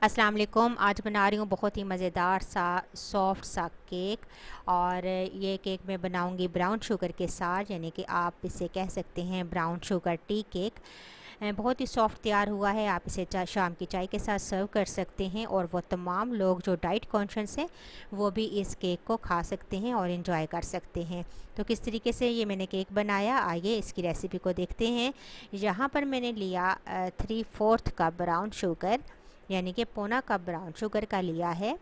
अस्सलाम वालेकुम। आज बना रही हूँ बहुत ही मज़ेदार सा सॉफ्ट सा केक। और ये केक मैं बनाऊँगी ब्राउन शुगर के साथ, यानी कि आप इसे कह सकते हैं ब्राउन शुगर टी केक। बहुत ही सॉफ्ट तैयार हुआ है। आप इसे शाम की चाय के साथ सर्व कर सकते हैं और वो तमाम लोग जो डाइट कॉन्शियस हैं वो भी इस केक को खा सकते हैं और इन्जॉय कर सकते हैं। तो किस तरीके से ये मैंने केक बनाया, आइए इसकी रेसिपी को देखते हैं। यहाँ पर मैंने लिया 3/4 कप ब्राउन शुगर, यानी कि पौना कप ब्राउन शुगर का लिया है।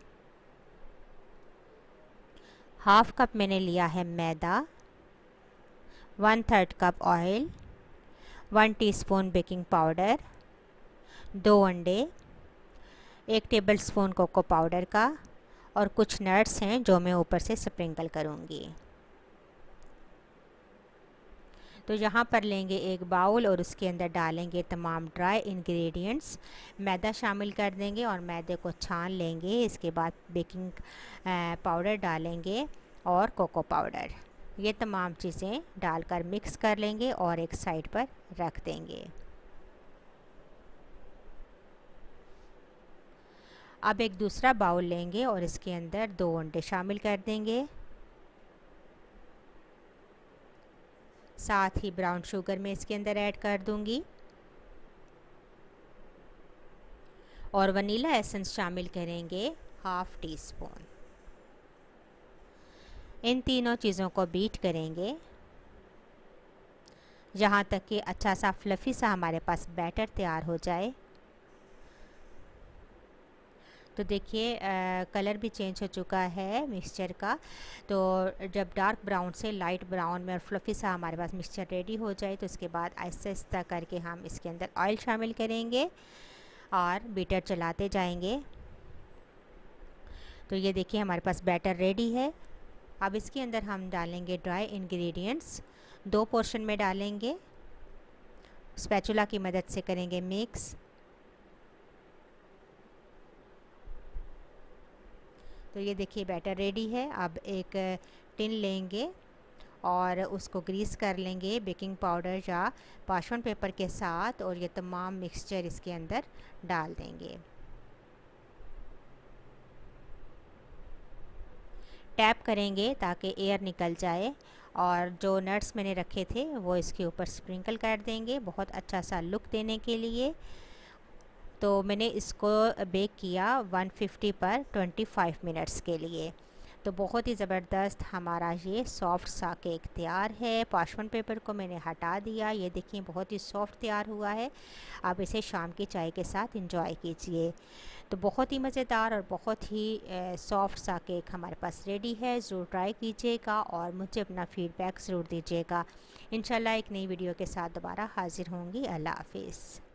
हाफ कप मैंने लिया है मैदा, 1/3 cup oil, 1 teaspoon baking powder, 2 अंडे, 1 टेबलस्पून कोको पाउडर का और कुछ नट्स हैं जो मैं ऊपर से स्प्रिंकल करूँगी। तो यहाँ पर लेंगे एक बाउल और उसके अंदर डालेंगे तमाम ड्राई इंग्रेडिएंट्स। मैदा शामिल कर देंगे और मैदे को छान लेंगे। इसके बाद बेकिंग पाउडर डालेंगे और कोको पाउडर। ये तमाम चीज़ें डालकर मिक्स कर लेंगे और एक साइड पर रख देंगे। अब एक दूसरा बाउल लेंगे और इसके अंदर 2 अंडे शामिल कर देंगे। साथ ही ब्राउन शुगर में इसके अंदर ऐड कर दूंगी और वनीला एसेंस शामिल करेंगे 1/2 टीस्पून। इन तीनों चीज़ों को बीट करेंगे यहाँ तक कि अच्छा सा फ्लफ़ी सा हमारे पास बैटर तैयार हो जाए। तो देखिए कलर भी चेंज हो चुका है मिक्सचर का। तो जब डार्क ब्राउन से लाइट ब्राउन में और फ्लफ़ी सा हमारे पास मिक्सचर रेडी हो जाए तो इसके बाद आहिस्ता आहिस्ता करके हम इसके अंदर ऑयल शामिल करेंगे और बीटर चलाते जाएंगे। तो ये देखिए हमारे पास बैटर रेडी है। अब इसके अंदर हम डालेंगे ड्राई इंग्रेडिएंट्स, 2 पोर्शन में डालेंगे। स्पैचुला की मदद से करेंगे मिक्स। तो ये देखिए बैटर रेडी है। अब एक टिन लेंगे और उसको ग्रीस कर लेंगे बेकिंग पाउडर या पार्चमेंट पेपर के साथ और ये तमाम मिक्सचर इसके अंदर डाल देंगे। टैप करेंगे ताकि एयर निकल जाए और जो नट्स मैंने रखे थे वो इसके ऊपर स्प्रिंकल कर देंगे बहुत अच्छा सा लुक देने के लिए। तो मैंने इसको बेक किया 150 पर 25 मिनट्स के लिए। तो बहुत ही ज़बरदस्त हमारा ये सॉफ्ट सा केक तैयार है। पार्चमेंट पेपर को मैंने हटा दिया। ये देखिए बहुत ही सॉफ्ट तैयार हुआ है। आप इसे शाम की चाय के साथ एंजॉय कीजिए। तो बहुत ही मज़ेदार और बहुत ही सॉफ्ट सा केक हमारे पास रेडी है। ज़रूर ट्राई कीजिएगा और मुझे अपना फ़ीडबैक ज़रूर दीजिएगा। इंशाल्लाह एक नई वीडियो के साथ दोबारा हाज़िर होंगी। अल्लाह हाफ़िज़।